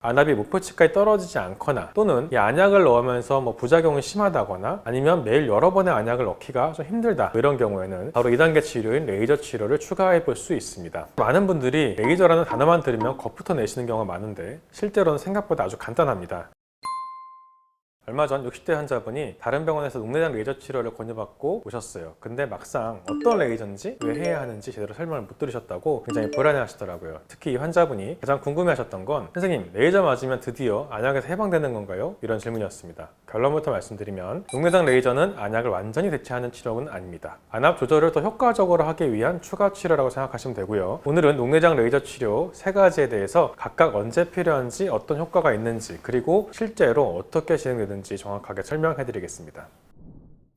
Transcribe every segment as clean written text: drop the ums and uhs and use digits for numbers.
안압이 목표치까지 떨어지지 않거나 또는 이 안약을 넣으면서 부작용이 심하다거나 아니면 매일 여러 번의 안약을 넣기가 좀 힘들다, 이런 경우에는 바로 2단계 치료인 레이저 치료를 추가해 볼 수 있습니다. 많은 분들이 레이저라는 단어만 들으면 겁부터 내시는 경우가 많은데 실제로는 생각보다 아주 간단합니다. 얼마 전 60대 환자분이 다른 병원에서 녹내장 레이저 치료를 권유받고 오셨어요. 근데 막상 어떤 레이저인지 왜 해야 하는지 제대로 설명을 못 들으셨다고 굉장히 불안해 하시더라고요. 특히 이 환자분이 가장 궁금해 하셨던 건, 선생님, 레이저 맞으면 드디어 안약에서 해방되는 건가요? 이런 질문이었습니다. 결론부터 말씀드리면 녹내장 레이저는 안약을 완전히 대체하는 치료는 아닙니다. 안압 조절을 더 효과적으로 하기 위한 추가 치료라고 생각하시면 되고요. 오늘은 녹내장 레이저 치료 3가지에 대해서 각각 언제 필요한지, 어떤 효과가 있는지, 그리고 실제로 어떻게 진행되는지 정확하게 설명해 드리겠습니다.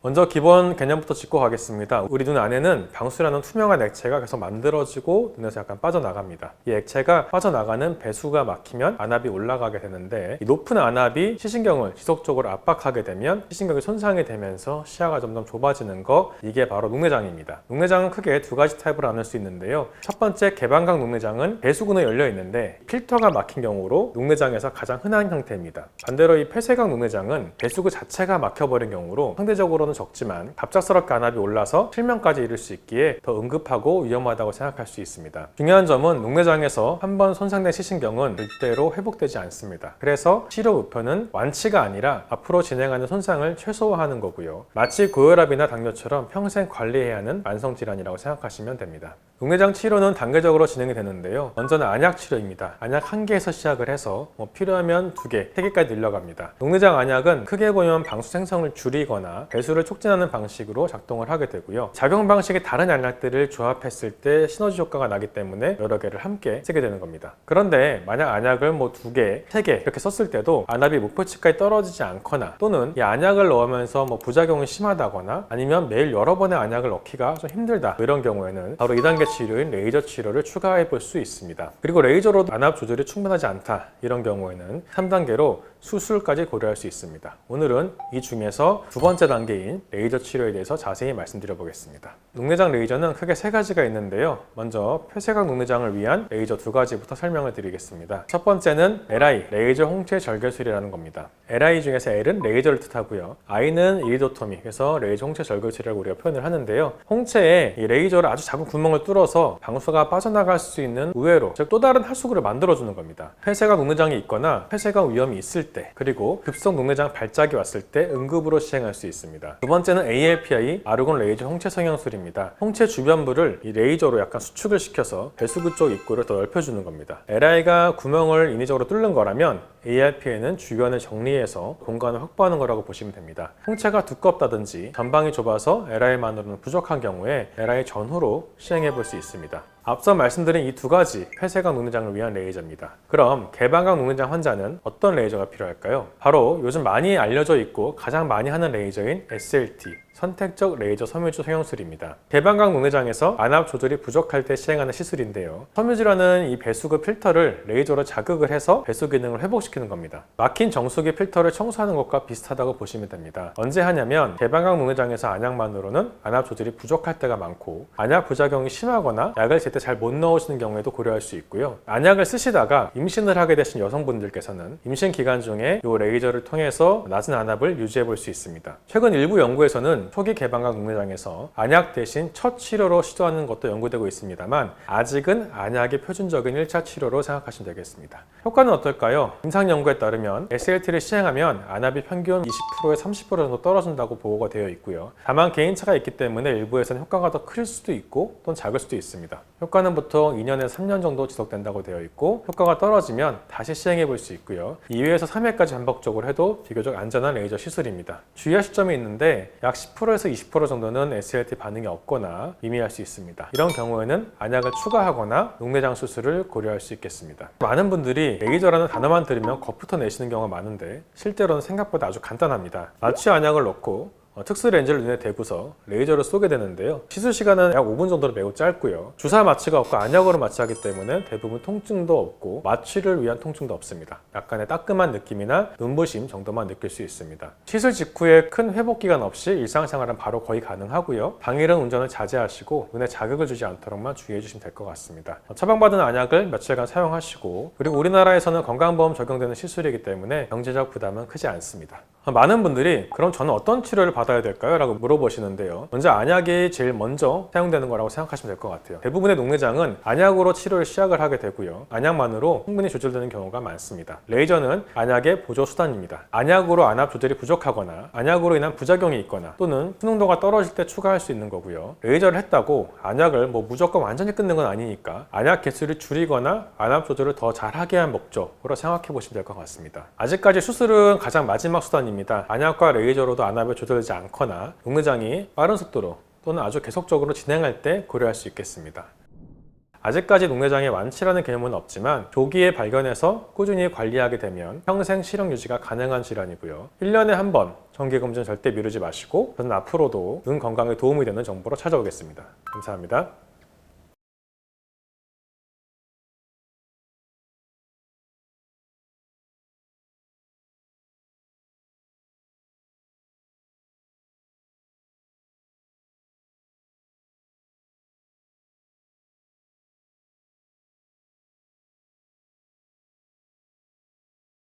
먼저 기본 개념부터 짚고 가겠습니다. 우리 눈 안에는 방수라는 투명한 액체가 계속 만들어지고 눈에서 약간 빠져나갑니다. 이 액체가 빠져나가는 배수가 막히면 안압이 올라가게 되는데, 이 높은 안압이 시신경을 지속적으로 압박하게 되면 시신경이 손상이 되면서 시야가 점점 좁아지는 거, 이게 바로 녹내장입니다. 녹내장은 크게 2가지 타입으로 나눌 수 있는데요. 첫 번째 개방각 녹내장은 배수구는 열려 있는데 필터가 막힌 경우로 녹내장에서 가장 흔한 형태입니다. 반대로 이 폐쇄각 녹내장은 배수구 자체가 막혀버린 경우로 상대적으로는 적지만 갑작스럽게 안압이 올라서 실명까지 이를 수 있기에 더 응급하고 위험하다고 생각할 수 있습니다. 중요한 점은 녹내장에서 한번 손상된 시신경은 절대로 회복되지 않습니다. 그래서 치료 목표는 완치가 아니라 앞으로 진행하는 손상을 최소화하는 거고요. 마치 고혈압이나 당뇨처럼 평생 관리해야 하는 만성질환이라고 생각하시면 됩니다. 녹내장 치료는 단계적으로 진행이 되는데요. 먼저는 안약 치료입니다. 안약 1개에서 시작을 해서 필요하면 2개, 3개까지 늘려갑니다. 녹내장 안약은 크게 보면 방수 생성을 줄이거나 배수를 촉진하는 방식으로 작동을 하게 되고요. 작용 방식이 다른 안약들을 조합했을 때 시너지 효과가 나기 때문에 여러 개를 함께 쓰게 되는 겁니다. 그런데 만약 안약을 2개, 3개 이렇게 썼을 때도 안압이 목표치까지 떨어지지 않거나 또는 이 안약을 넣으면서 부작용이 심하다거나 아니면 매일 여러 번의 안약을 넣기가 좀 힘들다, 이런 경우에는 바로 2단계 치료인 레이저 치료를 추가해 볼 수 있습니다. 그리고 레이저로도 안압 조절이 충분하지 않다, 이런 경우에는 3단계로 수술까지 고려할 수 있습니다. 오늘은 이 중에서 2번째 단계인 레이저 치료에 대해서 자세히 말씀드려 보겠습니다. 녹내장 레이저는 크게 3가지가 있는데요. 먼저 폐쇄각 녹내장을 위한 레이저 2가지부터 설명을 드리겠습니다. 첫 번째는 LI, 레이저 홍채 절개술이라는 겁니다. LI 중에서 L은 레이저를 뜻하고요. I는 이리도토미, 그래서 레이저 홍채 절개술이라고 우리가 표현을 하는데요. 홍채에 이 레이저로 아주 작은 구멍을 뚫어서 방수가 빠져나갈 수 있는 우회로, 즉 또 다른 하수구를 만들어주는 겁니다. 폐쇄각 녹내장이 있거나 폐쇄각 위험이 있을 때, 그리고 급성 녹내장 발작이 왔을 때 응급으로 시행할 수 있습니다. 2번째는 ALPI, 아르곤 레이저 홍채 성형술입니다. 홍채 주변부를 이 레이저로 약간 수축을 시켜서 배수구 쪽 입구를 더 넓혀주는 겁니다. LI가 구멍을 인위적으로 뚫는 거라면 ARP에는 주변을 정리해서 공간을 확보하는 거라고 보시면 됩니다. 홍채가 두껍다든지 전방이 좁아서 LI만으로는 부족한 경우에 LI 전후로 시행해 볼 수 있습니다. 앞서 말씀드린 이 2가지 폐쇄각 녹내장을 위한 레이저입니다. 그럼 개방각 녹내장 환자는 어떤 레이저가 필요할까요? 바로 요즘 많이 알려져 있고 가장 많이 하는 레이저인 SLT, 선택적 레이저 섬유질 성형술입니다. 개방각 녹내장에서 안압 조절이 부족할 때 시행하는 시술인데요. 섬유질환은 이 배수구 필터를 레이저로 자극을 해서 배수 기능을 회복시키는 겁니다. 막힌 정수기 필터를 청소하는 것과 비슷하다고 보시면 됩니다. 언제 하냐면 개방각 녹내장에서 안약만으로는 안압 조절이 부족할 때가 많고, 안약 부작용이 심하거나 약을 제때 잘 못 넣으시는 경우에도 고려할 수 있고요. 안약을 쓰시다가 임신을 하게 되신 여성분들께서는 임신 기간 중에 이 레이저를 통해서 낮은 안압을 유지해 볼 수 있습니다. 최근 일부 연구에서는 초기 개방각 녹내장에서 안약 대신 첫 치료로 시도하는 것도 연구되고 있습니다만, 아직은 안약이 표준적인 1차 치료로 생각하시면 되겠습니다. 효과는 어떨까요? 임상 연구에 따르면 SLT를 시행하면 안압이 평균 20%에서 30% 정도 떨어진다고 보고가 되어 있고요. 다만 개인차가 있기 때문에 일부에서는 효과가 더 클 수도 있고 또는 작을 수도 있습니다. 효과는 보통 2년에서 3년 정도 지속된다고 되어 있고, 효과가 떨어지면 다시 시행해 볼 수 있고요. 2회에서 3회까지 반복적으로 해도 비교적 안전한 레이저 시술입니다. 주의하실 점이 있는데 약 10%에서 20% 정도는 SLT 반응이 없거나 미미할 수 있습니다. 이런 경우에는 안약을 추가하거나 녹내장 수술을 고려할 수 있겠습니다. 많은 분들이 레이저라는 단어만 들으면 겁부터 내시는 경우가 많은데 실제로는 생각보다 아주 간단합니다. 마취 안약을 넣고 특수 렌즈를 눈에 대고서 레이저를 쏘게 되는데요. 시술 시간은 약 5분 정도로 매우 짧고요. 주사 마취가 없고 안약으로 마취하기 때문에 대부분 통증도 없고 마취를 위한 통증도 없습니다. 약간의 따끔한 느낌이나 눈부심 정도만 느낄 수 있습니다. 시술 직후에 큰 회복 기간 없이 일상생활은 바로 거의 가능하고요. 당일은 운전을 자제하시고 눈에 자극을 주지 않도록만 주의해 주시면 될 것 같습니다. 처방받은 안약을 며칠간 사용하시고, 그리고 우리나라에서는 건강보험 적용되는 시술이기 때문에 경제적 부담은 크지 않습니다. 많은 분들이 그럼 저는 어떤 치료를 받아야 될까요? 라고 물어보시는데요. 먼저 안약이 제일 먼저 사용되는 거라고 생각하시면 될 것 같아요. 대부분의 녹내장은 안약으로 치료를 시작을 하게 되고요. 안약만으로 충분히 조절되는 경우가 많습니다. 레이저는 안약의 보조 수단입니다. 안약으로 안압 조절이 부족하거나 안약으로 인한 부작용이 있거나 또는 수능도가 떨어질 때 추가할 수 있는 거고요. 레이저를 했다고 안약을 무조건 완전히 끊는 건 아니니까 안약 개수를 줄이거나 안압 조절을 더 잘하게 한 목적으로 생각해 보시면 될 것 같습니다. 아직까지 수술은 가장 마지막 수단입니다. 안약과 레이저로도 안압이 조절되지 않거나 녹내장이 빠른 속도로 또는 아주 계속적으로 진행할 때 고려할 수 있겠습니다. 아직까지 녹내장의 완치라는 개념은 없지만 조기에 발견해서 꾸준히 관리하게 되면 평생 실형 유지가 가능한 질환이고요. 1년에 한 번 정기검진 절대 미루지 마시고 저는 앞으로도 눈 건강에 도움이 되는 정보로 찾아오겠습니다. 감사합니다.